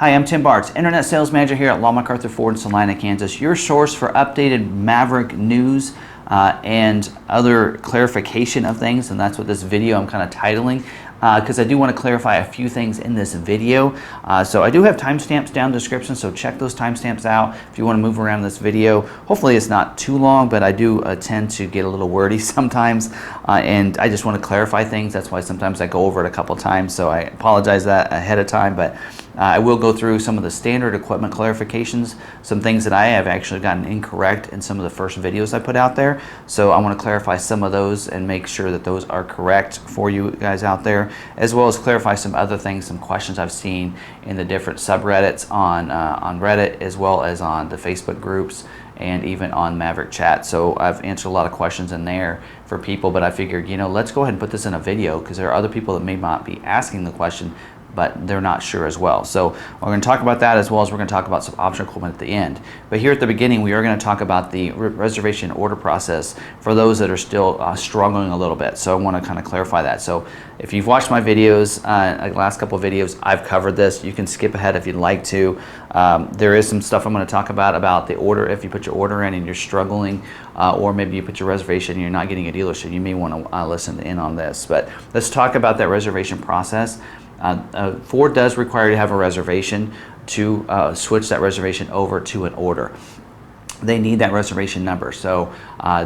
Hi, I'm Tim Bartz, Internet Sales Manager here at McArthur Ford in Salina, Kansas, your source for updated Maverick news and other clarification of things, and that's what this video I'm kind of titling, because I do want to clarify a few things in this video. So I do have timestamps down in the description, so check those timestamps out if you want to move around this video. Hopefully it's not too long, but I do tend to get a little wordy sometimes, and I just want to clarify things. That's why sometimes I go over it a couple times, so I apologize that ahead of time, but I will go through some of the standard equipment clarifications, some things that I have actually gotten incorrect in some of the first videos I put out there. So I want to clarify some of those and make sure that those are correct for you guys out there, as well as clarify some other things, some questions I've seen in the different subreddits on Reddit, as well as on the Facebook groups and even on Maverick chat. So I've answered a lot of questions in there for people, but I figured, you know, let's go ahead and put this in a video because there are other people that may not be asking the question, but they're not sure as well. So we're going to talk about that, as well as we're going to talk about some optional equipment at the end. But here at the beginning, we are going to talk about the reservation order process for those that are still struggling a little bit. So I want to kind of clarify that. So if you've watched my videos, like the last couple of videos, I've covered this. You can skip ahead if you'd like to. There is some stuff I'm going to talk about the order. If you put your order in and you're struggling, or maybe you put your reservation and you're not getting a dealership, you may want to listen in on this. But let's talk about that reservation process. Ford does require you to have a reservation to switch that reservation over to an order. They need that reservation number, so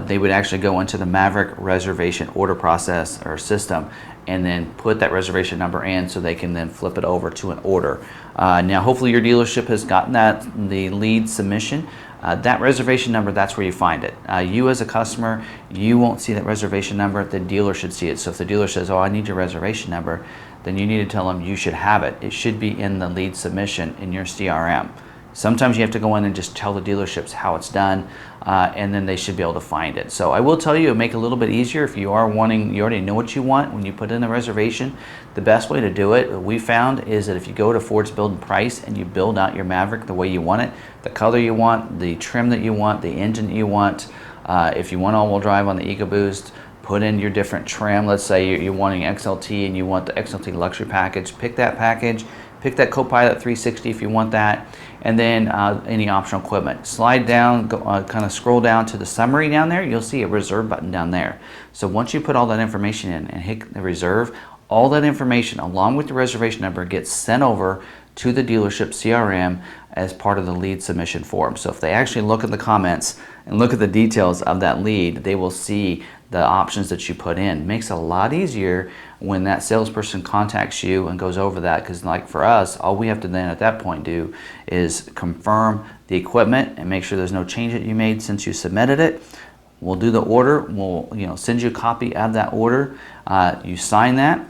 they would actually go into the Maverick reservation order process or system and then put that reservation number in so they can then flip it over to an order. Now hopefully your dealership has gotten the lead submission. That reservation number, that's where you find it. You as a customer, you won't see that reservation number. The dealer should see it. So if the dealer says, oh, I need your reservation number, then you need to tell them you should have it. It should be in the lead submission in your CRM. Sometimes you have to go in and just tell the dealerships how it's done, and then they should be able to find it. So I will tell you, it'll make it a little bit easier if you are wanting, you already know what you want when you put in the reservation. The best way to do it, what we found, is that if you go to Ford's Build and Price and you build out your Maverick the way you want it, the color you want, the trim that you want, the engine that you want, if you want all-wheel drive on the EcoBoost, put in your different trim. Let's say you're wanting XLT and you want the XLT luxury package. Pick that package. Pick that Copilot 360 if you want that. And then any optional equipment. Slide down, kind of scroll down to the summary down there. You'll see a reserve button down there. So once you put all that information in and hit the reserve, all that information along with the reservation number gets sent over to the dealership CRM as part of the lead submission form. So if they actually look at the comments and look at the details of that lead, they will see the options that you put in. It makes it a lot easier when that salesperson contacts you and goes over that, because like for us, all we have to then at that point do is confirm the equipment and make sure there's no change that you made since you submitted it. We'll do the order. We'll send you a copy of that order. You sign that,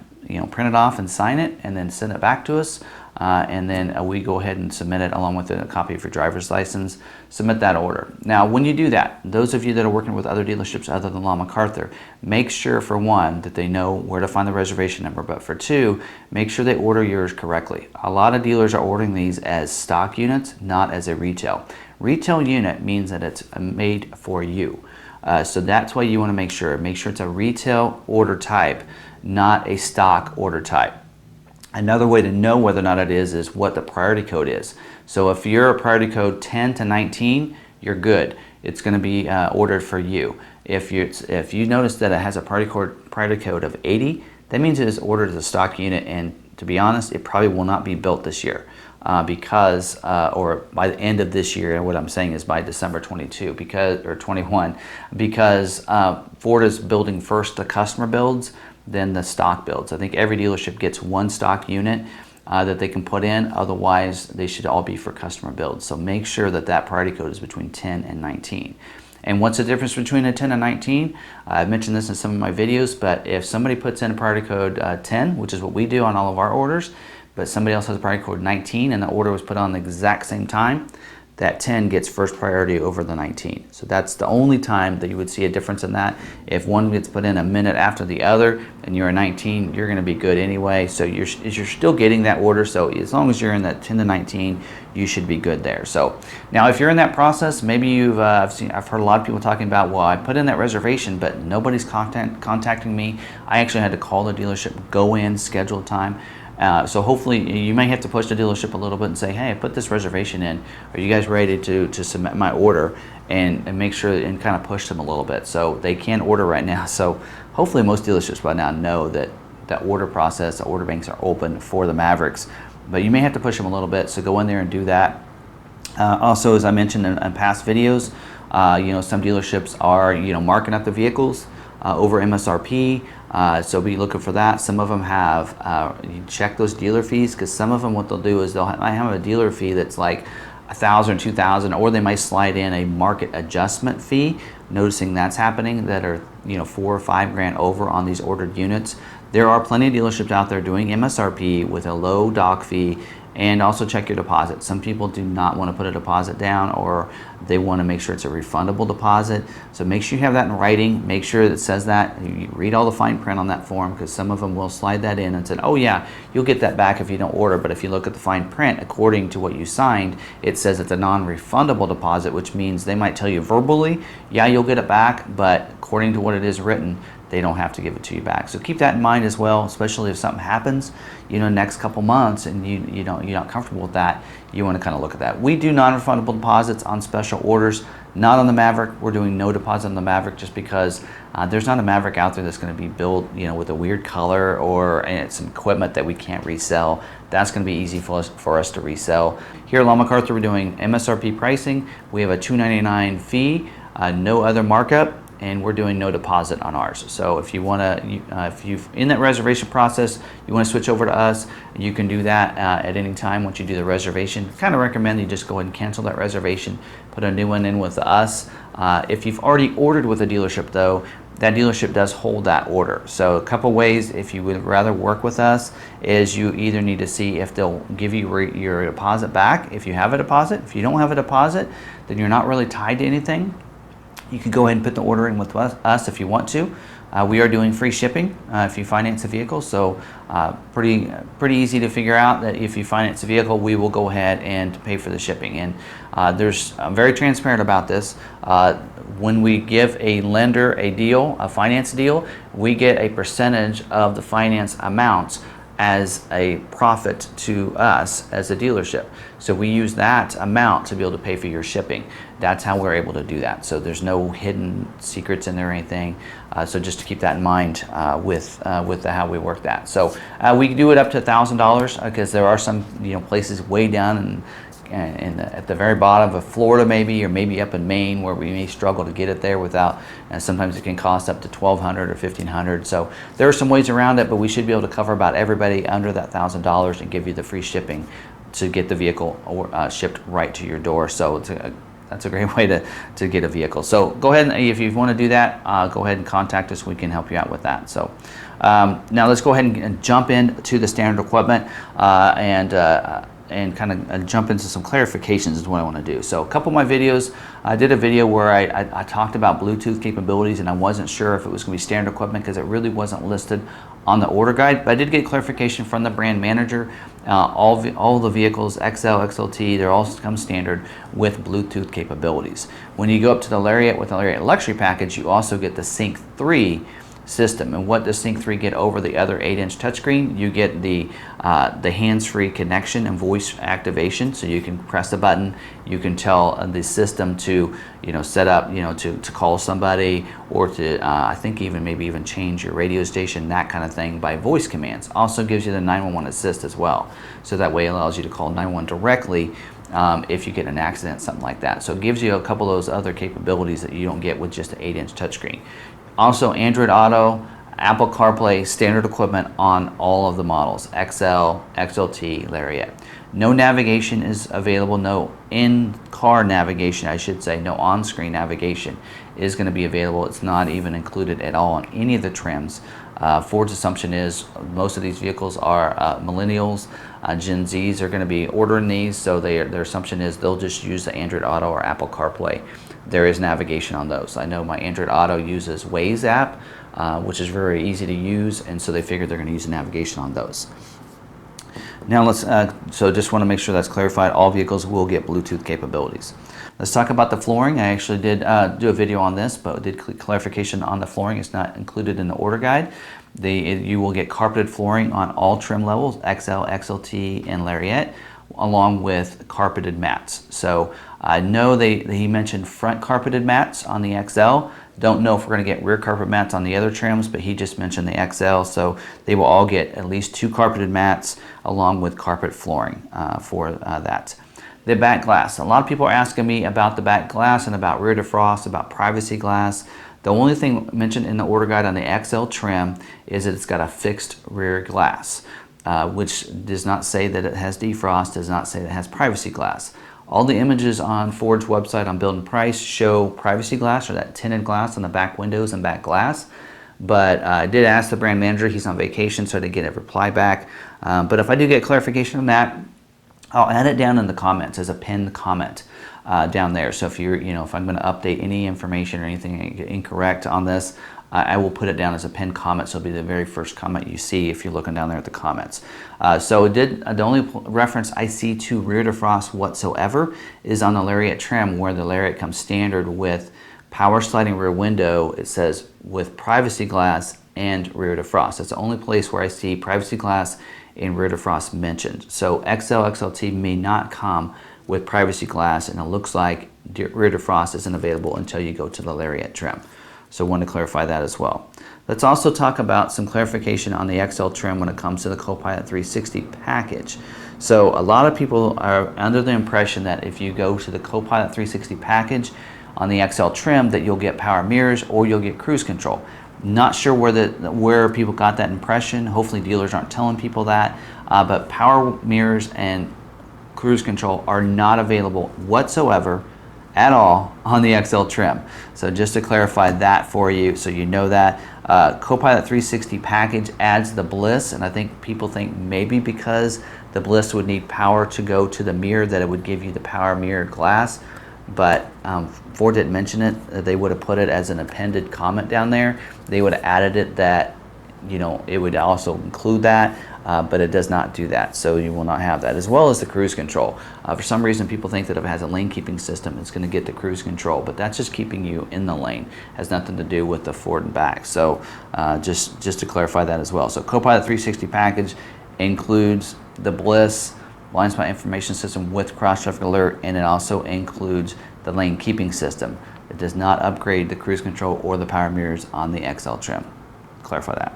print it off and sign it, and then send it back to us. And then we go ahead and submit it along with a copy of your driver's license. Submit that order. Now, when you do that, those of you that are working with other dealerships other than McArthur, make sure, for one, that they know where to find the reservation number, but for two, make sure they order yours correctly. A lot of dealers are ordering these as stock units, not as a retail. Retail unit means that it's made for you. So that's why you want to make sure it's a retail order type, not a stock order type. Another way to know whether or not it is what the priority code is. So if you're a priority code 10 to 19, you're good. It's going to be ordered for you. If you notice that it has a priority code of 80, that means it is ordered as a stock unit, and to be honest, it probably will not be built this year because, or by the end of this year. What I'm saying is by December 22 or 21, because Ford is building first the customer builds, then the stock builds. I think every dealership gets one stock unit that they can put in. Otherwise, they should all be for customer builds. So make sure that that priority code is between 10 and 19. And what's the difference between a 10 and 19? I've mentioned this in some of my videos, but if somebody puts in a priority code 10, which is what we do on all of our orders, but somebody else has a priority code 19 and the order was put on the exact same time, that 10 gets first priority over the 19. So that's the only time that you would see a difference in that. If one gets put in a minute after the other and you're a 19, you're going to be good anyway. So you're still getting that order. So as long as you're in that 10 to 19, you should be good there. So now if you're in that process, maybe I've heard a lot of people talking about, well, I put in that reservation, but nobody's contacting me. I actually had to call the dealership, go in, schedule time. So hopefully you may have to push the dealership a little bit and say, hey, I put this reservation in. Are you guys ready to submit my order? And make sure and kind of push them a little bit so they can order right now. So hopefully most dealerships by now know that that order process, the order banks are open for the Mavericks. But you may have to push them a little bit, so go in there and do that. Also, as I mentioned in past videos, some dealerships are marking up the vehicles over MSRP, so be looking for that. Some of them have you check those dealer fees, because some of them, what they'll do is might have a dealer fee that's like $1,000, $2,000, or they might slide in a market adjustment fee. Noticing that's happening, that are $4 or $5 grand over on these ordered units. There are plenty of dealerships out there doing MSRP with a low dock fee. And also check your deposit. Some people do not want to put a deposit down, or they want to make sure it's a refundable deposit. So make sure you have that in writing. Make sure that it says that. You read all the fine print on that form, because some of them will slide that in and say, oh yeah, you'll get that back if you don't order. But if you look at the fine print, according to what you signed, it says it's a non-refundable deposit, which means they might tell you verbally, yeah, you'll get it back, but according to what it is written, they don't have to give it to you back. So keep that in mind as well, especially if something happens, next couple months and you're not comfortable with that. You want to kind of look at that. We do non-refundable deposits on special orders, not on the Maverick. We're doing no deposit on the Maverick just because there's not a Maverick out there that's going to be built, with a weird color or some equipment that we can't resell. That's going to be easy for us to resell. Here at McArthur, we're doing MSRP pricing. We have a $299 fee, no other markup, and we're doing no deposit on ours. So if you want to, if you've in that reservation process, you want to switch over to us, you can do that at any time once you do the reservation. Kind of recommend you just go ahead and cancel that reservation, put a new one in with us. If you've already ordered with a dealership though, that dealership does hold that order. So a couple ways, if you would rather work with us, is you either need to see if they'll give you your deposit back if you have a deposit. If you don't have a deposit, then you're not really tied to anything. You can go ahead and put the order in with us if you want to. We are doing free shipping if you finance a vehicle, so pretty easy to figure out that if you finance a vehicle, we will go ahead and pay for the shipping. And I'm very transparent about this. When we give a lender a deal, a finance deal, we get a percentage of the finance amounts as a profit to us as a dealership. So we use that amount to be able to pay for your shipping. That's how we're able to do that. So there's no hidden secrets in there or anything. So just to keep that in mind with how we work that. So we do it up to $1,000 because there are some places way down at the very bottom of Florida maybe, or maybe up in Maine, where we may struggle to get it there without, and sometimes it can cost up to $1,200 or $1,500. So there are some ways around it, but we should be able to cover about everybody under that $1,000 and give you the free shipping to get the vehicle shipped right to your door. So that's a great way to get a vehicle. So go ahead, and if you want to do that, go ahead and contact us. We can help you out with that. So now let's go ahead and jump into the standard equipment and kind of jump into some clarifications is what I want to do. So a couple of my videos, I did a video where I talked about Bluetooth capabilities, and I wasn't sure if it was going to be standard equipment because it really wasn't listed on the order guide, but I did get clarification from the brand manager. All the vehicles, XL, XLT, they're all come standard with Bluetooth capabilities. When you go up to the Lariat with the Lariat Luxury Package, you also get the Sync 3 system. And what does Sync 3 get over the other 8-inch touchscreen? You get the hands-free connection and voice activation, so you can press a button, you can tell the system to set up to call somebody, or to I think maybe even change your radio station, that kind of thing, by voice commands. Also gives you the 911 assist as well, so that way it allows you to call 911 directly if you get an accident, something like that. So it gives you a couple of those other capabilities that you don't get with just an 8-inch touchscreen. Also, Android Auto, Apple CarPlay, standard equipment on all of the models, XL, XLT, Lariat. No navigation is available, no in-car navigation, I should say, no on-screen navigation is going to be available. It's not even included at all on any of the trims. Ford's assumption is most of these vehicles are millennials, Gen Zs are going to be ordering these, so their assumption is they'll just use the Android Auto or Apple CarPlay. There is navigation on those. I know my Android Auto uses Waze app, which is very easy to use, and so they figured they're going to use navigation on those. Now let's, so just want to make sure that's clarified. All vehicles will get Bluetooth capabilities. Let's talk about the flooring. I actually did do a video on this, but did clarification on the flooring. It's not included in the order guide. You will get carpeted flooring on all trim levels, XL, XLT, and Lariat, along with carpeted mats. So I know he mentioned front carpeted mats on the XL. Don't know if we're going to get rear carpet mats on the other trims, but he just mentioned the XL, so they will all get at least 2 carpeted mats along with carpet flooring for that. The back glass. A lot of people are asking me about the back glass and about rear defrost, about privacy glass. The only thing mentioned in the order guide on the XL trim is that it's got a fixed rear glass, which does not say that it has defrost, does not say that it has privacy glass. All the images on Ford's website on Build and Price show privacy glass, or that tinted glass on the back windows and back glass. But I did ask the brand manager, he's on vacation, so I didn't get a reply back. But if I do get clarification on that, I'll add it down in the comments as a pinned comment down there. So if if I'm going to update any information or anything incorrect on this, I will put it down as a pinned comment, so it'll be the very first comment you see if you're looking down there at the comments. So the only reference I see to rear defrost whatsoever is on the Lariat trim, where the Lariat comes standard with power sliding rear window. It says with privacy glass and rear defrost. That's the only place where I see privacy glass and rear defrost mentioned. So XL, XLT may not come with privacy glass, and it looks like rear defrost isn't available until you go to the Lariat trim. So I wanted to clarify that as well. Let's also talk about some clarification on the XL trim when it comes to the Copilot 360 package. So a lot of people are under the impression that if you go to the Copilot 360 package on the XL trim that you'll get power mirrors or you'll get cruise control. Not sure where people got that impression. Hopefully dealers aren't telling people that. But power mirrors and cruise control are not available whatsoever at all on the XL trim. So just to clarify that for you, so you know that. Copilot 360 package adds the bliss, and I think people think maybe because the bliss would need power to go to the mirror that it would give you the power mirror glass. But Ford didn't mention it. They would have put it as an appended comment down there. They would have added it that it would also include that, but it does not do that, so you will not have that, as well as the cruise control. For some reason, people think that if it has a lane keeping system, it's going to get the cruise control, but that's just keeping you in the lane. It has nothing to do with the forward and back. So just to clarify that as well. So Copilot 360 package includes the bliss blind spot information system with cross traffic alert, and it also includes the lane keeping system. It does not upgrade the cruise control or the power mirrors on the XL trim. Clarify that.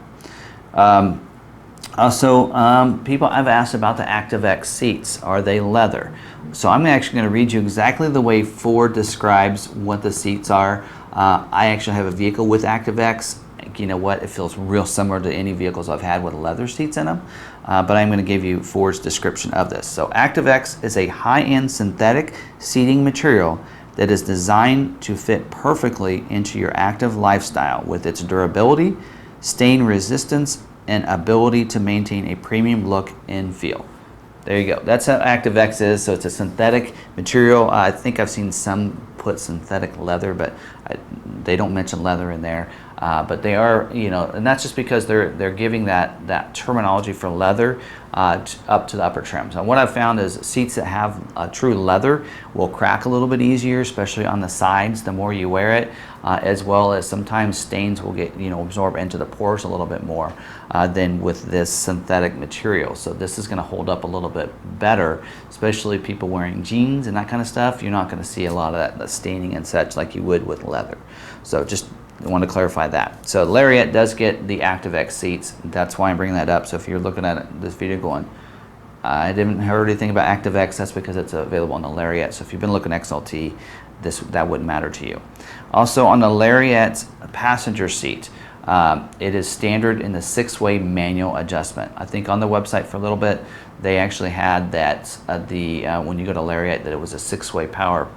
People have asked about the ActiveX seats. Are they leather? So I'm actually going to read you exactly the way Ford describes what the seats are. I actually have a vehicle with ActiveX. You know what? It feels real similar to any vehicles I've had with leather seats in them. But I'm going to give you Ford's description of this. So ActiveX is a high-end synthetic seating material that is designed to fit perfectly into your active lifestyle with its durability, stain resistance, and ability to maintain a premium look and feel. There you go. That's how ActiveX is. So it's a synthetic material. I think I've seen some put synthetic leather, but they don't mention leather in there. But they are, and that's just because they're giving that terminology for leather up to the upper trims. And what I've found is seats that have a true leather will crack a little bit easier, especially on the sides, the more you wear it, as well as sometimes stains will get, absorb into the pores a little bit more than with this synthetic material. So this is going to hold up a little bit better, especially people wearing jeans and that kind of stuff. You're not going to see a lot of that staining and such like you would with leather. So just I want to clarify that. So Lariat does get the ActiveX seats. That's why I'm bringing that up. So if you're looking at this video going, I didn't hear anything about ActiveX, that's because it's available on the Lariat. So if you've been looking at XLT, that wouldn't matter to you. Also on the Lariat passenger seat, it is standard in the 6-way manual adjustment. I think on the website for a little bit, they actually had that when you go to Lariat, that it was a 6-way power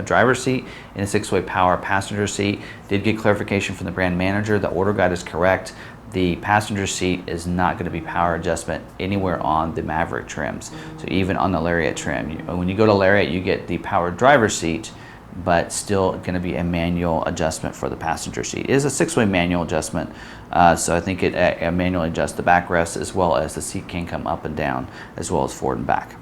driver seat and a 6-way power passenger seat. Did get clarification from the brand manager. The order guide is correct. The passenger seat is not going to be power adjustment anywhere on the Maverick trims. So even on the Lariat trim, when you go to Lariat, you get the power driver seat, but still going to be a manual adjustment for the passenger seat. It is a 6-way manual adjustment, so I think it manually adjusts the backrest as well as the seat can come up and down as well as forward and back.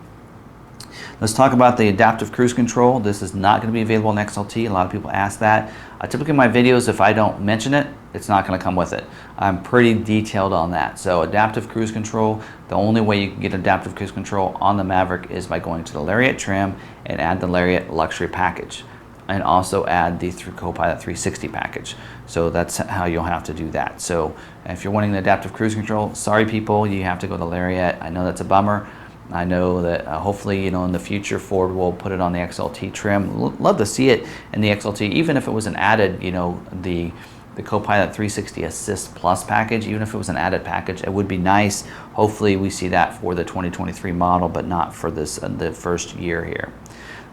Let's talk about the adaptive cruise control. This is not going to be available in XLT. A lot of people ask that. Typically in my videos, if I don't mention it, it's not going to come with it. I'm pretty detailed on that. So adaptive cruise control, the only way you can get adaptive cruise control on the Maverick is by going to the Lariat trim and add the Lariat luxury package, and also add the CoPilot 360 package. So that's how you'll have to do that. So if you're wanting the adaptive cruise control, sorry people, you have to go to Lariat. I know that's a bummer. I know that hopefully, in the future Ford will put it on the XLT trim. Love to see it in the XLT, even if it was an added, the CoPilot 360 Assist Plus package, even if it was an added package, it would be nice. Hopefully we see that for the 2023 model, but not for this the first year here.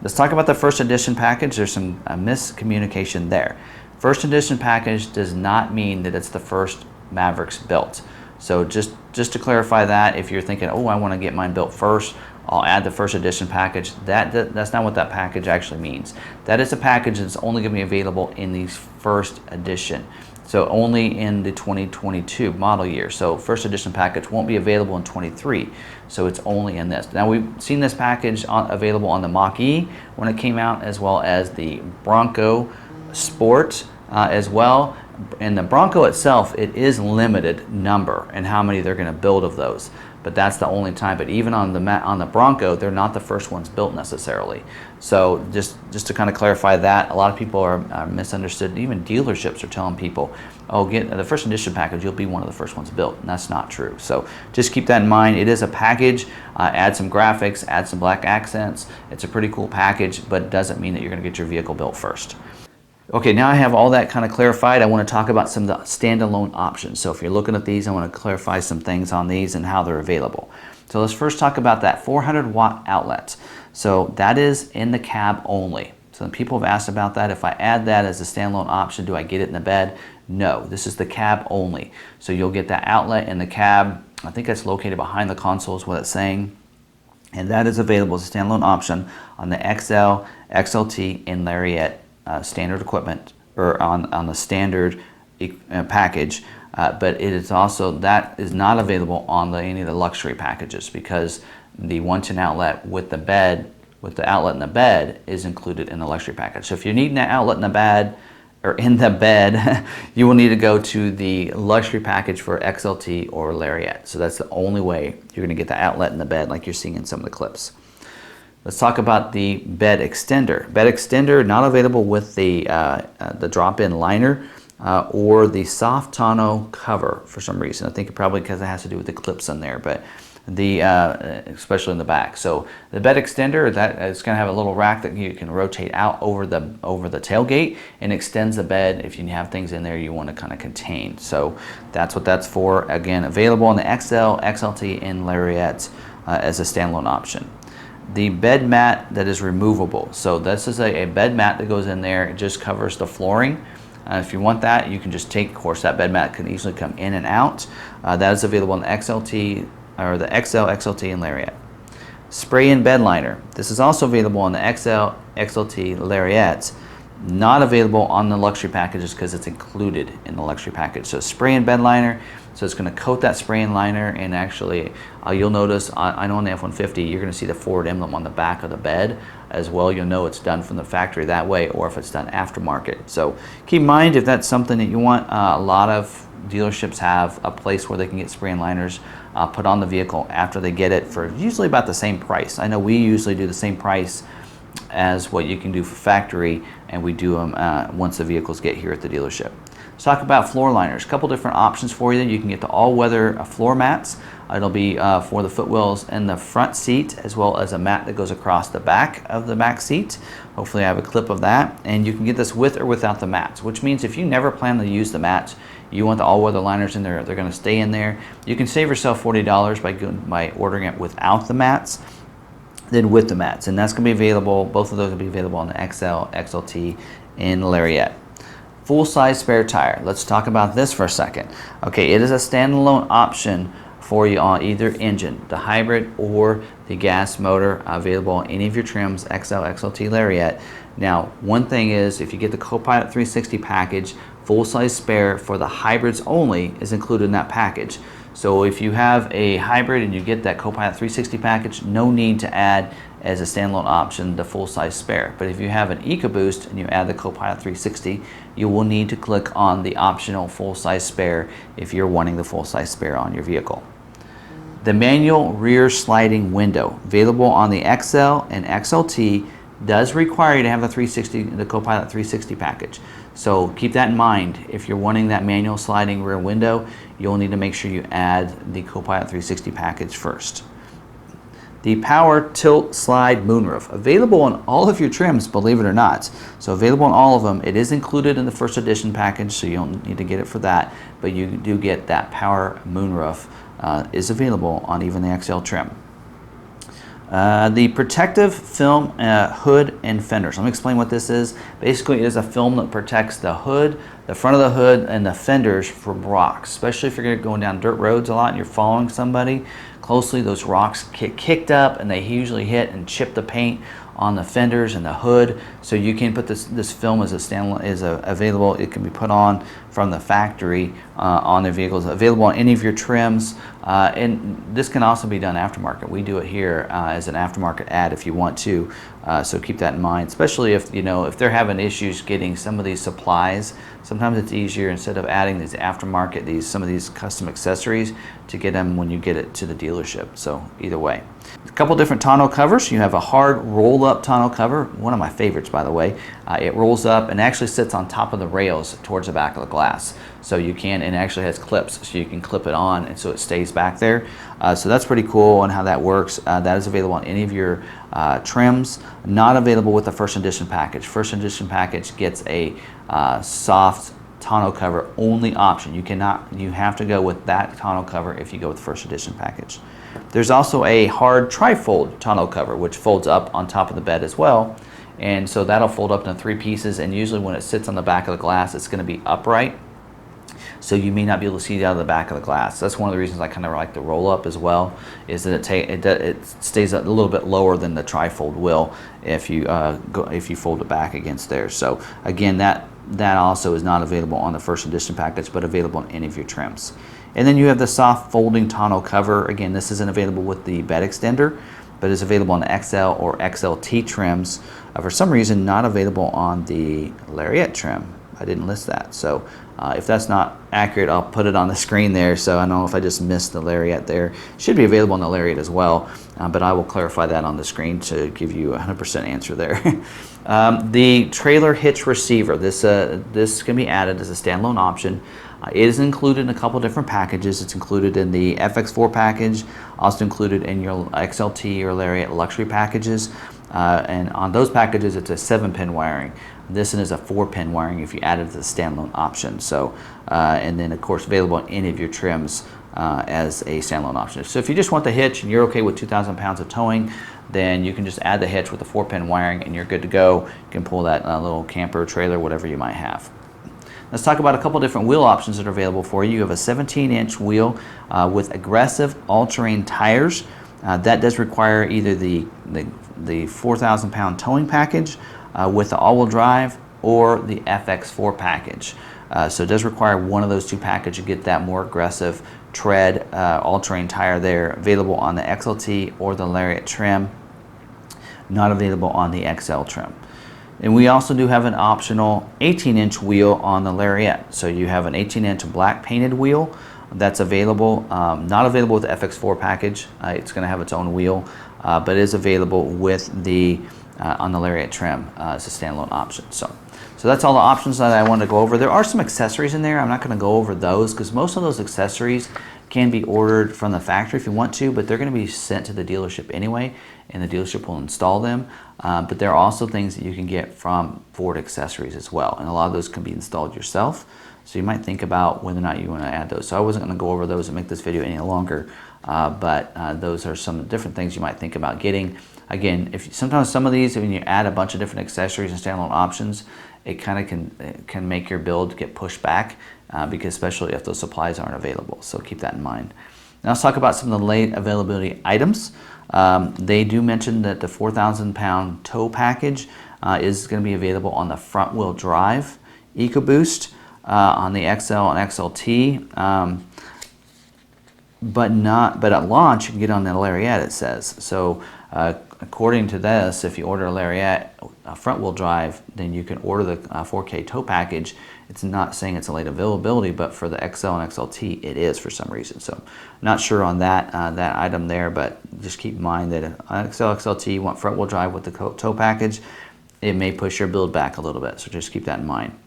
Let's talk about the first edition package. There's some miscommunication there. First edition package does not mean that it's the first Mavericks built. So just to clarify that, if you're thinking, oh, I want to get mine built first, I'll add the first edition package. That's not what that package actually means. That is a package that's only going to be available in the first edition. So only in the 2022 model year. So first edition package won't be available in 23. So it's only in this. Now we've seen this package available on the Mach-E when it came out, as well as the Bronco Sport as well. In the Bronco itself, it is limited number and how many they're going to build of those. But that's the only time. But even on the Bronco, they're not the first ones built necessarily. So just to kind of clarify that, a lot of people are misunderstood. Even dealerships are telling people, oh, get the first edition package, you'll be one of the first ones built. And that's not true. So just keep that in mind. It is a package. Add some graphics, add some black accents. It's a pretty cool package, but it doesn't mean that you're going to get your vehicle built first. Okay, now I have all that kind of clarified. I want to talk about some of the standalone options. So if you're looking at these, I want to clarify some things on these and how they're available. So let's first talk about that 400 watt outlet. So that is in the cab only. So people have asked about that. If I add that as a standalone option, do I get it in the bed? No, this is the cab only. So you'll get that outlet in the cab. I think that's located behind the console is what it's saying. And that is available as a standalone option on the XL, XLT, and Lariat standard equipment, or on the standard package, but it is also, that is not available on any of the luxury packages, because the 110 outlet with the bed, with the outlet in the bed, is included in the luxury package. So if you're needing that outlet in the bed, you will need to go to the luxury package for XLT or Lariat. So that's the only way you're going to get the outlet in the bed, like you're seeing in some of the clips. Let's talk about the bed extender. Bed extender not available with the drop-in liner or the soft tonneau cover for some reason. I think probably because it has to do with the clips in there, but especially in the back. So the bed extender, that is going to have a little rack that you can rotate out over the tailgate and extends the bed if you have things in there you want to kind of contain. So that's what that's for. Again, available on the XL, XLT, and Lariat as a standalone option. The bed mat that is removable. So this is a bed mat that goes in there. It just covers the flooring. If you want that, you can just take, of course, that bed mat can easily come in and out. That is available in the XLT, or the XL, XLT, and Lariat. Spray-in bed liner. This is also available on the XL, XLT, Lariat. Not available on the luxury packages because it's included in the luxury package. So spray-in bed liner. So it's going to coat that spray-in liner, and actually you'll notice, I know on the F-150 you're going to see the Ford emblem on the back of the bed as well. You'll know it's done from the factory that way, or if it's done aftermarket. So keep in mind, if that's something that you want, a lot of dealerships have a place where they can get spray-in liners put on the vehicle after they get it for usually about the same price. I know we usually do the same price as what you can do for factory, and we do them once the vehicles get here at the dealership. Let's talk about floor liners. A couple different options for you. You can get the all-weather floor mats. It'll be for the footwells in the front seat, as well as a mat that goes across the back of the back seat. Hopefully I have a clip of that. And you can get this with or without the mats, which means if you never plan to use the mats, you want the all-weather liners in there, they're going to stay in there. You can save yourself $40 by ordering it without the mats than with the mats. And that's going to be available, both of those will be available on the XL, XLT, and Lariat. Full-size spare tire. Let's talk about this for a second. Okay, it is a standalone option for you on either engine, the hybrid or the gas motor, available on any of your trims, XL, XLT, Lariat. Now, one thing is, if you get the CoPilot 360 package, full-size spare for the hybrids only is included in that package. So if you have a hybrid and you get that Copilot 360 package, no need to add as a standalone option the full-size spare. But if you have an EcoBoost and you add the Copilot 360, you will need to click on the optional full-size spare if you're wanting the full-size spare on your vehicle. The manual rear sliding window, available on the XL and XLT, does require you to have the Copilot 360 package. So keep that in mind. If you're wanting that manual sliding rear window, you'll need to make sure you add the Copilot 360 package first. The power tilt slide moonroof, available on all of your trims, believe it or not. So available on all of them. It is included in the first edition package, so you don't need to get it for that, but you do get that power moonroof is available on even the XL trim. The protective film hood and fenders. Let me explain what this is. Basically, it is a film that protects the hood, the front of the hood, and the fenders from rocks, especially if you're going down dirt roads a lot and you're following somebody closely. Those rocks get kicked up and they usually hit and chip the paint on the fenders and the hood. So you can put this film as a standalone, available. It can be put on from the factory on the vehicles, available on any of your trims, and this can also be done aftermarket. We do it here as an aftermarket ad if you want to, so keep that in mind, especially if if they're having issues getting some of these supplies. Sometimes it's easier, instead of adding these aftermarket, some of these custom accessories, to get them when you get it to the dealership. So either way. A couple different tonneau covers. You have a hard roll-up tonneau cover, one of my favorites, by the way. It rolls up and actually sits on top of the rails towards the back of the glass. So you can, and it actually has clips, so you can clip it on and so it stays back there. So that's pretty cool on how that works. That is available on any of your trims. Not available with the first edition package. First edition package gets a soft tonneau cover only option. You have to go with that tonneau cover if you go with the first edition package. There's also a hard trifold tonneau cover, which folds up on top of the bed as well. And so that'll fold up into 3 pieces, and usually when it sits on the back of the glass, it's going to be upright. So you may not be able to see it out of the back of the glass. That's one of the reasons I kind of like the roll up as well, is that it stays a little bit lower than the trifold will if you fold it back against there. So again, that also is not available on the first edition package, but available on any of your trims. And then you have the soft folding tonneau cover. Again, this isn't available with the bed extender, but is available on XL or XLT trims. For some reason, not available on the Lariat trim. I didn't list that. So if that's not accurate, I'll put it on the screen there. So I don't know if I just missed the Lariat there. It should be available on the Lariat as well, but I will clarify that on the screen to give you a 100% answer there. The trailer hitch receiver. This can be added as a standalone option. It is included in a couple different packages. It's included in the FX4 package, also included in your XLT or Lariat luxury packages. And on those packages, it's a 7-pin wiring. This one is a 4-pin wiring if you add it as a standalone option. So, and then of course available on any of your trims as a standalone option. So if you just want the hitch and you're okay with 2,000 pounds of towing, then you can just add the hitch with the 4-pin wiring and you're good to go. You can pull that little camper, trailer, whatever you might have. Let's talk about a couple different wheel options that are available for you. You have a 17-inch wheel with aggressive all-terrain tires. That does require either the 4,000-pound towing package with the all-wheel drive or the FX4 package. So it does require one of those 2 packages to get that more aggressive tread all-terrain tire there. Available on the XLT or the Lariat trim. Not available on the XL trim. And we also do have an optional 18-inch wheel on the Lariat. So you have an 18-inch black painted wheel that's available. Not available with the FX4 package. It's going to have its own wheel, but is available with the on the Lariat trim as a standalone option. So that's all the options that I wanted to go over. There are some accessories in there. I'm not going to go over those because most of those accessories can be ordered from the factory if you want to, but they're going to be sent to the dealership anyway, and the dealership will install them. But there are also things that you can get from Ford Accessories as well, and a lot of those can be installed yourself. So you might think about whether or not you want to add those. So I wasn't going to go over those and make this video any longer, but those are some different things you might think about getting. Again, sometimes some of these, when you add a bunch of different accessories and standalone options, it kind of can make your build get pushed back, because especially if those supplies aren't available. So keep that in mind. Now let's talk about some of the late availability items. They do mention that the 4,000-pound tow package is going to be available on the front-wheel drive EcoBoost, on the XL and XLT. but at launch you can get on the Lariat, it says. So according to this, if you order a Lariat front wheel drive, then you can order the 4K tow package. It's not saying it's a late availability, but for the XL and XLT it is for some reason. So not sure on that that item there, but just keep in mind that if XL XLT you want front wheel drive with the tow package, it may push your build back a little bit. So just keep that in mind.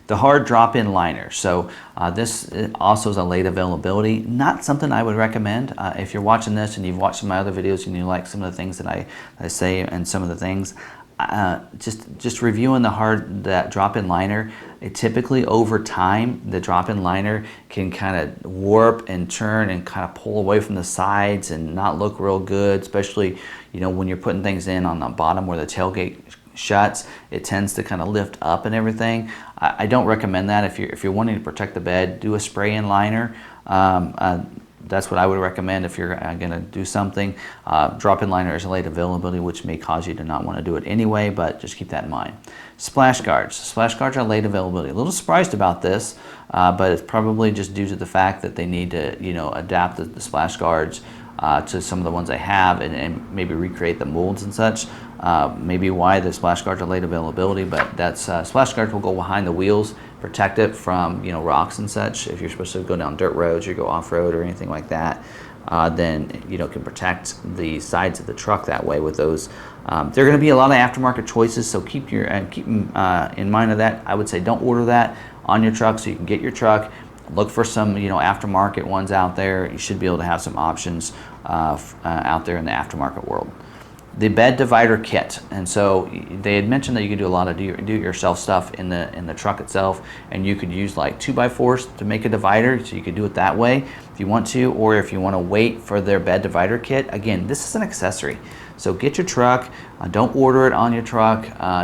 The hard drop-in liner. So this also is a late availability. Not something I would recommend. If you're watching this and you've watched some of my other videos and you like some of the things that I say and some of the things, just reviewing that drop-in liner. Typically over time, the drop-in liner can kind of warp and turn and kind of pull away from the sides and not look real good, especially when you're putting things in on the bottom where the tailgate shuts. It tends to kind of lift up and everything. I don't recommend that. If you're wanting to protect the bed, do a spray-in liner. That's what I would recommend if you're going to do something. Drop-in liner is a late availability, which may cause you to not want to do it anyway, but just keep that in mind. Splash guards. Splash guards are late availability. A little surprised about this, but it's probably just due to the fact that they need to adapt the splash guards to some of the ones I have and maybe recreate the molds and such. Maybe why the splash guards are late availability, but that's splash guards will go behind the wheels, protect it from rocks and such. If you're supposed to go down dirt roads or go off-road or anything like that, then can protect the sides of the truck that way with those. There are going to be a lot of aftermarket choices, so keep in mind of that. I would say don't order that on your truck so you can get your truck. Look for some aftermarket ones out there. You should be able to have some options out there in the aftermarket world. The bed divider kit, and so they had mentioned that you could do a lot of do-it-yourself stuff in the truck itself, and you could use like 2x4s to make a divider, so you could do it that way if you want to, or if you want to wait for their bed divider kit. Again, this is an accessory, so get your truck. Don't order it on your truck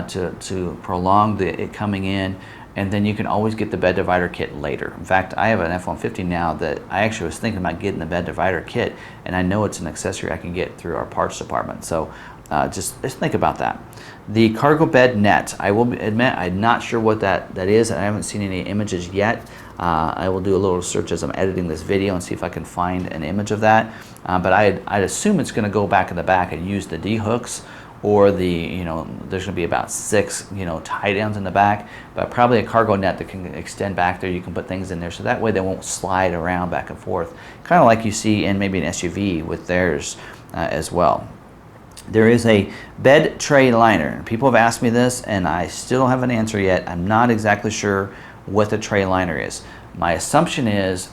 to prolong it coming in. And then you can always get the bed divider kit later. In fact, I have an F-150 now that I actually was thinking about getting the bed divider kit, and I know it's an accessory I can get through our parts department. So just think about that. The cargo bed net. I will admit I'm not sure what that is, and I haven't seen any images yet. I will do a little search as I'm editing this video and see if I can find an image of that. But I'd assume it's going to go back in the back and use the D-hooks, or there's going to be about 6 tie downs in the back, but probably a cargo net that can extend back there. You can put things in there so that way they won't slide around back and forth, kind of like you see in maybe an SUV with theirs as well. There is a bed tray liner. People have asked me this and I still don't have an answer yet. I'm not exactly sure what the tray liner is. My assumption is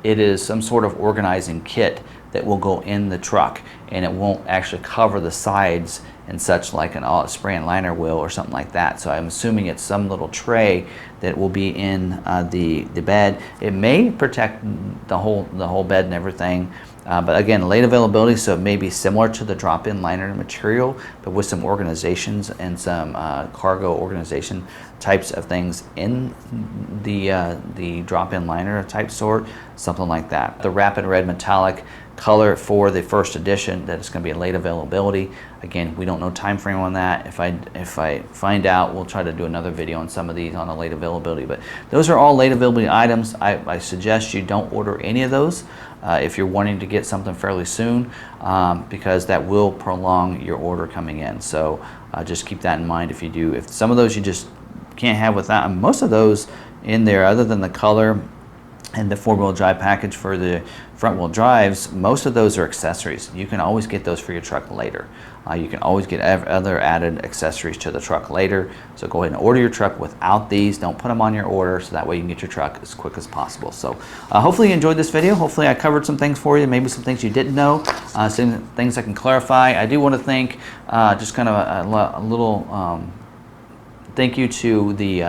it is some sort of organizing kit that will go in the truck, and it won't actually cover the sides and such like an spray and liner will or something like that. So I'm assuming it's some little tray that will be in the bed. It may protect the whole bed and everything, but again, late availability, so it may be similar to the drop-in liner material, but with some organizations and some cargo organization types of things in the drop-in liner type sort, something like that. The rapid red metallic color for the first edition, that is going to be a late availability. Again, we don't know time frame on that. If I find out, we'll try to do another video on some of these on the late availability. But those are all late availability items. I suggest you don't order any of those if you're wanting to get something fairly soon, because that will prolong your order coming in. So just keep that in mind if you do. If some of those you just can't have without, and most of those in there, other than the color and the 4-wheel drive package for the front-wheel drives, most of those are accessories. You can always get those for your truck later. You can always get other added accessories to the truck later. So go ahead and order your truck without these. Don't put them on your order, so that way you can get your truck as quick as possible. So hopefully you enjoyed this video. Hopefully I covered some things for you, maybe some things you didn't know, some things I can clarify. I do want to thank just kind of a little thank you to the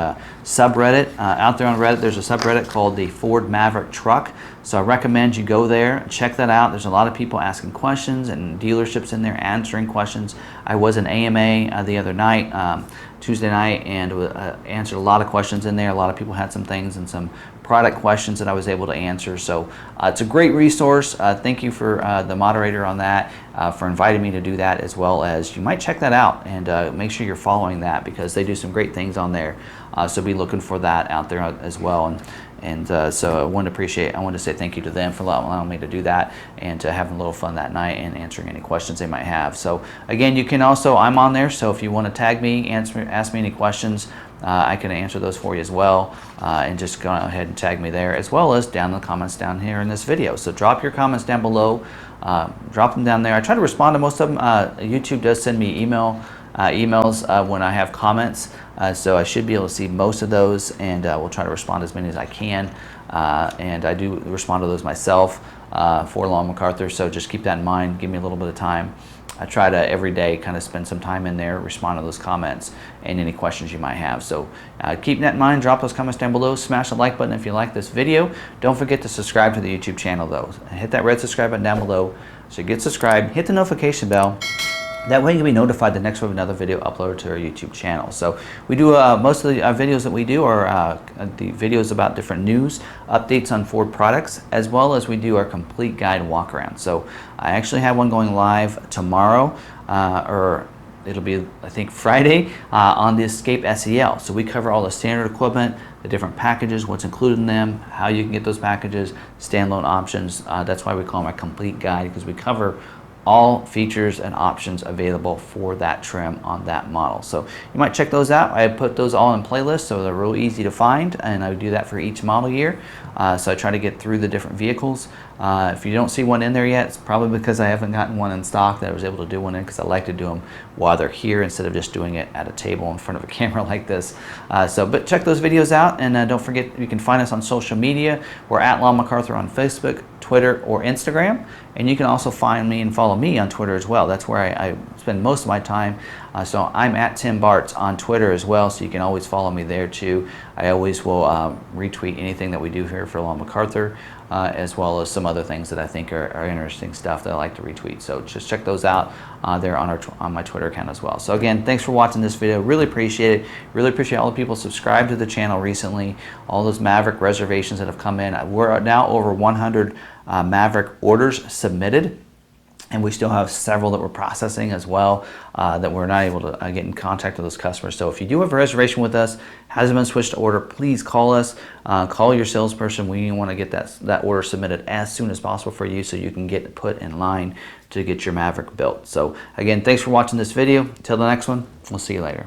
subreddit. Out there on Reddit, there's a subreddit called the Ford Maverick Truck. So I recommend you go there, check that out. There's a lot of people asking questions and dealerships in there answering questions. I was in AMA the other night, Tuesday night, and answered a lot of questions in there. A lot of people had some things and some product questions that I was able to answer. So it's a great resource. Thank you for the moderator on that, for inviting me to do that, as well as you might check that out and make sure you're following that, because they do some great things on there. So be looking for that out there as well. And so I wanted to say thank you to them for allowing me to do that and to having a little fun that night and answering any questions they might have. So again, you can also, I'm on there, so if you want to tag me, ask me any questions, I can answer those for you as well, and just go ahead and tag me there, as well as down in the comments down here in this video. So drop your comments down below, drop them down there. I try to respond to most of them. YouTube does send me emails when I have comments, so I should be able to see most of those, and we'll try to respond as many as I can. And I do respond to those myself for Long McArthur, so just keep that in mind. Give me a little bit of time. I try to every day kind of spend some time in there, respond to those comments and any questions you might have. So keep that in mind, drop those comments down below, smash the like button if you like this video. Don't forget to subscribe to the YouTube channel though. Hit that red subscribe button down below. So get subscribed, hit the notification bell. That way you'll be notified the next time we have another video uploaded to our YouTube channel. So we do, most of the videos that we do are the videos about different news, updates on Ford products, as well as we do our complete guide walk around. So I actually have one going live tomorrow, or it'll be, I think, Friday, on the Escape SEL. So we cover all the standard equipment, the different packages, what's included in them, how you can get those packages, standalone options. That's why we call them a complete guide, because we cover all features and options available for that trim on that model. So you might check those out. I put those all in playlists, so they're real easy to find, and I do that for each model year. So I try to get through the different vehicles. If you don't see one in there yet, it's probably because I haven't gotten one in stock that I was able to do one in, because I like to do them while they're here instead of just doing it at a table in front of a camera like this. But check those videos out, and don't forget you can find us on social media. We're at Long McArthur on Facebook, Twitter, or Instagram, and you can also find me and follow me on Twitter as well. That's where I spend most of my time. So I'm at Tim Bartz on Twitter as well, so you can always follow me there too. I always will retweet anything that we do here for Long McArthur, as well as some other things that I think are interesting stuff that I like to retweet. So just check those out there on my Twitter account as well. So again, thanks for watching this video. Really appreciate it. Really appreciate all the people subscribed to the channel recently. All those Maverick reservations that have come in. We're now over 100 Maverick orders submitted, and we still have several that we're processing as well, that we're not able to get in contact with those customers. So if you do have a reservation with us, hasn't been switched to order, please call us. Call your salesperson. We want to get that order submitted as soon as possible for you, so you can get put in line to get your Maverick built. So again, thanks for watching this video. Until the next one, we'll see you later.